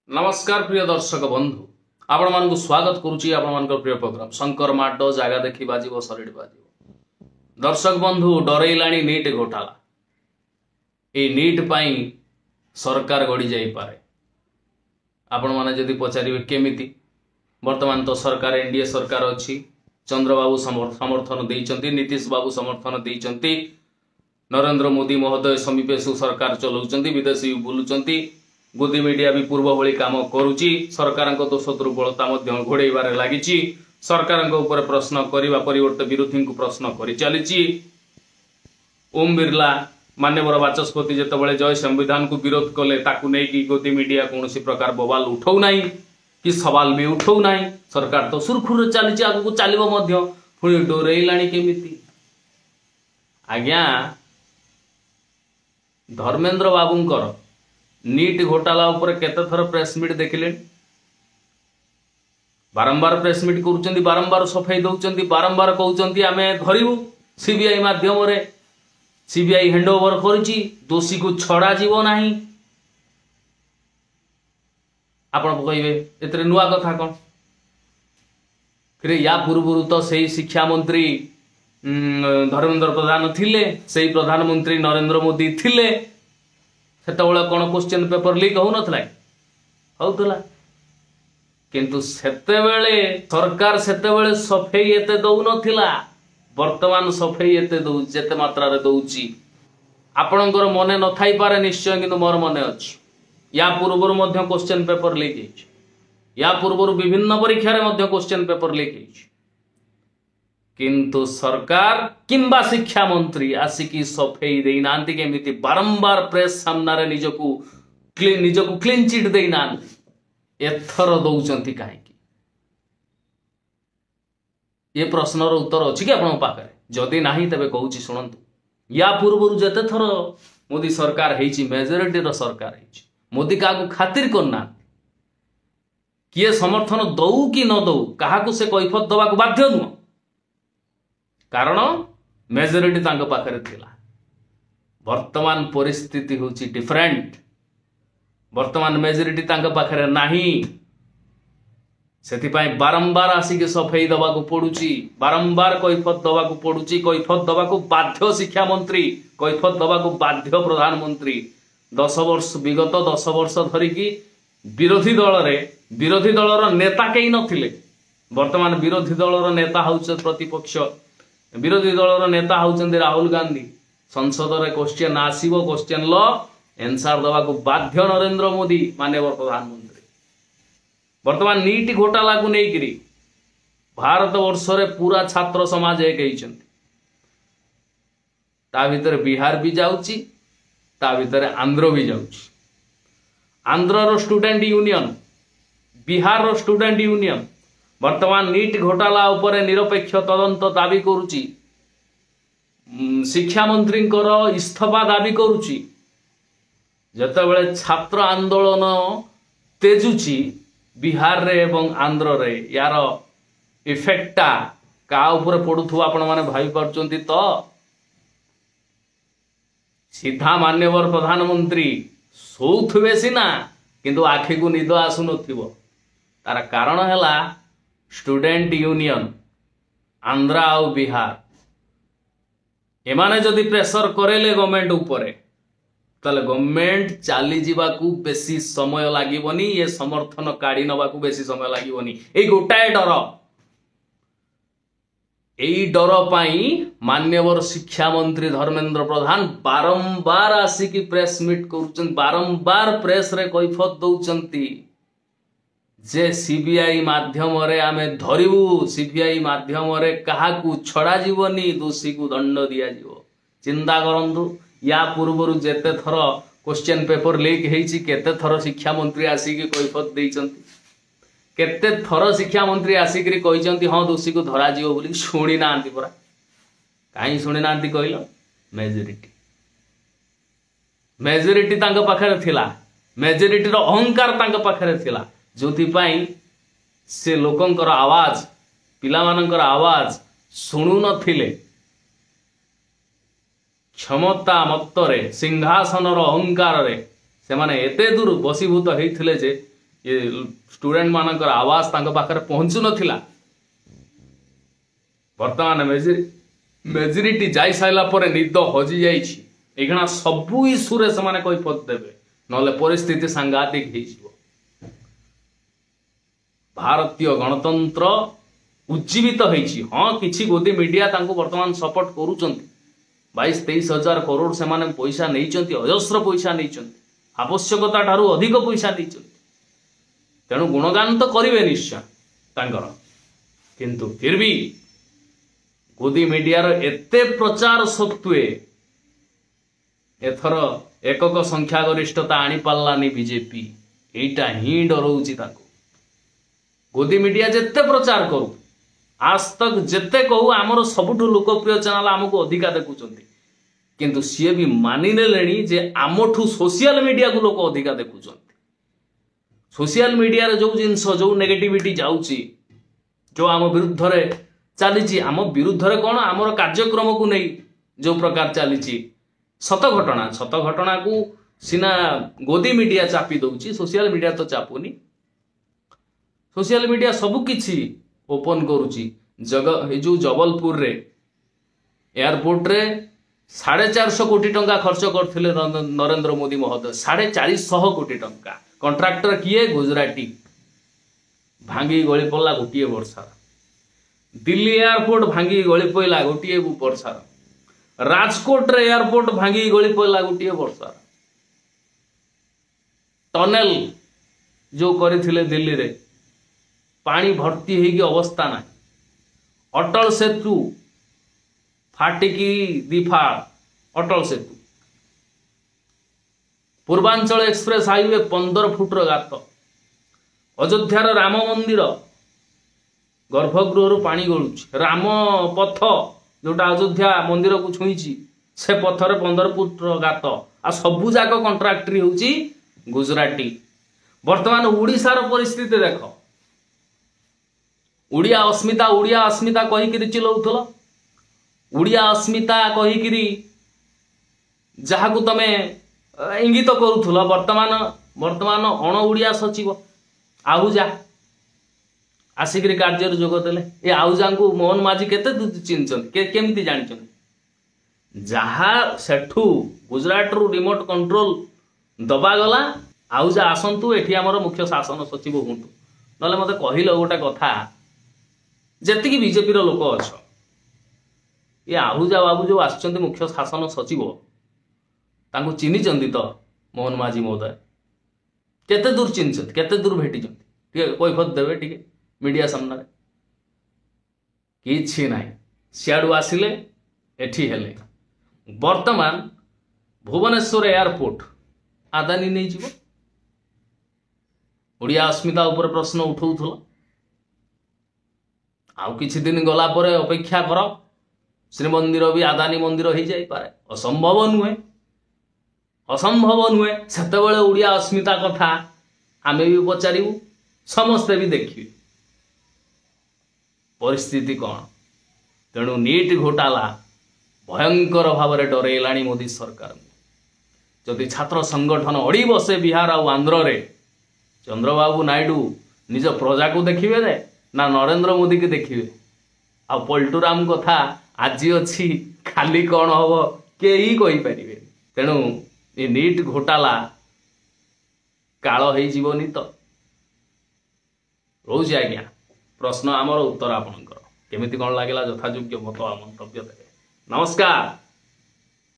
नमस्कार प्रिय दर्शक बंधु आपण मानक स्वागत करुच्ची आपण प्रिय प्रोग्राम शंकर माड जगह देखी बाजिबो सरिड बाजिबो। दर्शक बंधु डरैलाणी नीट घोटाला ए नीट पाई सरकार गड़ी जाई पारे। आपण माने जदि पचारिबे केमिति वर्तमान तो सरकार एनडीए सरकार अछि। चंद्रबाबू समर्थन देइचंती, नीतीश बाबू समर्थन देइचंती, नरेंद्र मोदी महोदय समीपेशु सरकार चलाउचंती, विदेशी बुलुचंती, गोदी मीडिया भी पूर्व भली काम करुची। सरकार दोष दुर्बलता घोड़ाइबार लगी। सरकार ऊपर प्रश्न करने परिवर्ते विरोधी को प्रश्न कर चली। ओम बिरला मान्यवर बाचस्पति जितेबाला जय संविधान को विरोध कले ताकू नहीं गोदी मीडिया कौन प्रकार बवाल उठाऊ ना कि सवाल भी उठाऊ ना। सरकार तो सुरखुर चली आगू चलो पुणी डरैलाणी केमिति। आज्ञा धर्मेंद्र बाबूंकर नीट घोटाला ऊपर केते थर प्रेस मीट देखिले। बारंबार प्रेस मीट करूचंती, बारंबार सफाई दउचंती, बारंबार कहउचंती आमे धरिबु सीबीआई माध्यम रे। सीबीआई हैंडओवर करछि, दोषी को छड़ा जीवो नाही। आपण कहइबे एतरे नुआ कथा कोन रे। या पूर्वरु तो सही शिक्षा मंत्री धर्मेंद्र प्रधान थिले, सही प्रधानमंत्री नरेंद्र मोदी थिले। सेतबेले कौन क्वेश्चन पेपर लीक हो नथला होउतला, किंतु सेतेबेले सरकार सेतेबेले सफेई एते दउ नथिला। वर्तमान सफेई एते दउ जेते मात्रा रे दउची आपणकर मने न थाई पारे निश्चय, किंतु मोर मने अछि। या पूर्वरु मध्य क्वेश्चन पेपर लीक हेछि, या पूर्वरु विभिन्न परीक्षा रे मध्य क्वेश्चन पेपर लीक हेछि, किंतु सरकार किंबा शिक्षा मंत्री आसिकी सफेई देई नांती केमिति बारंबार प्रेस सामना निजको क्लीन चिट देई नांती। एथर दउचंती काहेकि ये प्रश्नर उत्तर अछि कि आपन पाखरे? जदि नाही तबे कहूची सुनंतु। या पूर्वरु जते थर मोदी सरकार हेछि, मेजॉरिटी रो सरकार हेछि, मोदी काकू खातिर करना किए समर्थन दउ कि न दउ काहाकू से कैफत दबाक बाध्य नुह, कारण मेजॉरिटी तांको पाखरे थिला। वर्तमान परिस्थिति होची डिफरेंट। वर्तमान मेजॉरिटी तांको पाखरे नाही, सेथिपाई बारंबार आसिके सफेई दबाकू पड़ुची, बारंबार कैफत दबाकू पड़ुची। कैफत दबाकू बाध्य शिक्षा मंत्री, कैफत दबाकू बाध्य प्रधानमंत्री। 10 वर्ष विगत 10 वर्ष धरिकी विरोधी दलर नेता केही नथिले। वर्तमान विरोधी दलर नेता होउछ प्रतिपक्ष, विरोधी दलर नेता होउचंदी राहुल गांधी। संसद रे क्वेश्चन आसीबो, क्वेश्चन लो आंसर दबाकू बाध्य नरेंद्र मोदी माननीय प्रधानमंत्री। वर्तमान नीट घोटाला को नेइकरी भारत वर्ष रे पूरा छात्र समाज एक हेइचंती। ता भीतर बिहार भी जाउची, ता भीतर आंध्र भी जाउची। आंध्र रो स्टूडेंट यूनियन, बिहार रो स्टूडेंट यूनियन वर्तमान नीट घोटाला उपरे निरपेक्ष तदंत दाबी करुची। शिक्षा मंत्री इस्तीफा दाबी करुची। जतेबेले छात्र आंदोलन तेजुची बिहार रे एवं आंध्र रे, यार इफेक्टा का उपरे पड़ुथु आपण माने भाबी पारचंती। तो सीधा मान्यवर प्रधानमंत्री सोउथुबे सिना, किंतु आखि को निद आसु नथिबो। तार कारण हैला स्टूडेंट यूनियन आंध्रा और बिहार एमाने जदि प्रेशर करेले गवर्नमेंट उपरे, ताले गवर्नमेंट चली जीवाकू बेसी समय लागिबोनी, ये समर्थन काढ़ी नबाकू बेसी समय लागिबोनी। ए गोटाए डर, एई डर पाई मान्यवर शिक्षा मंत्री धर्मेंद्र प्रधान बारंबार आसिकी प्रेस मीट करूचंती, बारंबार प्रेस रे कैफत दउचंती जे सीबीआई माध्यम रे आमे धरिबु, सीबीआई माध्यम रे काहाकू छड़ा जीवनी, दोषी को दंड दिया जीवो। चिंता करंतु, या पूर्वरु जेते थर क्वेश्चन पेपर लीक हेइची, केते थर शिक्षा मंत्री आसिकी कैफत देइचंती, केते थर शिक्षा मंत्री आसिकी कहिचंती हां दोषी को धरा जीवो बोली। सुनी नांती परा, काई सुनी नांती कहलो? मेजॉरिटी तांका पाखरे थिला, मेजॉरिटी रो अहंकार तांका पाखरे थिला, जोथिपाई से लोकंकर आवाज, पिलामानंकर आवाज सुनु नथिले। क्षमता मत्तरे सिंहासनर अहंकार रे से माने एते दूर बसीभूत होइथिले जे ये स्टूडेंट मानकर आवाज तांको पाखरे पहुंचु नथिला वर्तमान मेजोरिटी जाई साइला परे निद हजि जाइछि एखना सबु इश्यूरे से कैफत देवे नले परिस्थिति सांघातिक हो भारतीय गणतंत्र उज्जीवित होइछि हाँ किछि गोदी मीडिया तांको वर्तमान सपोर्ट करूचंती 22-23 हजार करोड़ से माने पैसा नैचंती अजस्र पैसा नैचंती आवश्यकता ठारू अधिक पैसा नैचंती तेणु गुणगान तो करिवे निश्चय तांकर किंतु फिर भी गोदी मीडिया एते प्रचार सत्वे एथर एकक संख्यागरिष्ठता आनी पार्लानी बीजेपी एटा ही डरौची ताको गोदी मीडिया जेते प्रचार करू आज तक जेते कहू आमर सबुठु लोकप्रिय चैनल आमको अधिका देखुचंती किंतु सी भी मानि नेलेनी जे आमठू सोशल मीडिया को लोक अधिका देखुचंती सोशल मीडिया रे जो जिंस जो नेगेटिविटी जाउची जो आम विरुद्ध रे चली आम विरुद्ध रे कौन आमर कार्यक्रम को नहीं जो प्रकार चली सत घटना को सीना गोदी मीडिया चापी दउची सोशल मीडिया तो चापुनी सोशल मीडिया सबु किछि ओपन करुची जो जबलपुर रे एयरपोर्ट रे 450 कोटी टंका खर्च करथिले नरेंद्र मोदी महोदय 450 कोटी टंका कॉन्ट्रैक्टर किए गुजराती भांगी गली पड़ला गोटे वर्षार दिल्ली एयरपोर्ट भांगी गली पड़ा गोटे वर्षार राजकोट रे एयरपोर्ट भांगी गली पड़ा गोटे वर्षार टनेल जो करथिले दिल्ली रे पानी भर्ती होगी अवस्था ना Atal Setu फाटिकी दिफाड़ Atal Setu Purvanchal express highway 15 footer गात अयोध्यार राम मंदिर गर्भगृह पानी गलुच राम पथ जोटा अयोध्या मंदिर को छुईची से पथर 15 फुटर गात आ सबु जाक कंट्राक्टरी होची गुजराती वर्तमान ओडिशार परिस्थिति देख उड़िया अस्मिता कहीकि चिल्लाउथल उड़िया अस्मिता कहीकि जहाँ को तमे इंगित करूथल वर्तमान अण उड़िया सचिव आहुजा आसिक कार्य जोगदेले ये आहुजा को मोहन माझी केते चिन्हचंती केमती जानिचंती जहाँ सेठू गुजरात रु रिमोट कंट्रोल दबा गला आहुजा आसंतु एठी हमर मुख्य शासन सचिव हुंतु नले मते कहिलो गोटे कथा जेतिकी बीजेपी रो लोक अछ ये आहुजा बाबू जो आसचंती मुख्य शासन सचिव तांको चिन्हिचंती तो मोहन माझी महोदय केते दूर चिन्हचंती केते दूर भेटिचंती ठीक कैफत देबे ठीक मीडिया सामने किछि नाही सियाडू आसिले एठी हेले वर्तमान भुवनेश्वर एयरपोर्ट आदानी नहीं जीवो ओडिया अस्मिता उपर प्रश्न उठाउथला आउ किछि दिन गला परे अपेक्षा कर श्रीमंदिर भी आदानी मंदिर हो जाई पारे असंभव नुहे सेते बेले ओडिया अस्मिता कथा आमे भी पचारिबु समस्ते भी देखिए परिस्थिति कौन तेणु नीट घोटाला भयंकर भाव में डरैलाणी मोदी सरकार जदि छात्र संगठन अड़ी बसे बिहार आ आंध्र रे चंद्रबाबू नायडू निज प्रजा को देखिए दे ना नरेंद्र मोदी के देखिए आ पलटूराम कथा आज अच्छी खाली कौन हम कई कहींपारे तेणु ये नीट घोटाला काल होनी तो रोज आज्ञा प्रश्न आमर उत्तर आपणकर केमिति कौन लगे यथायोग्य मत मंतव्य देवे नमस्कार।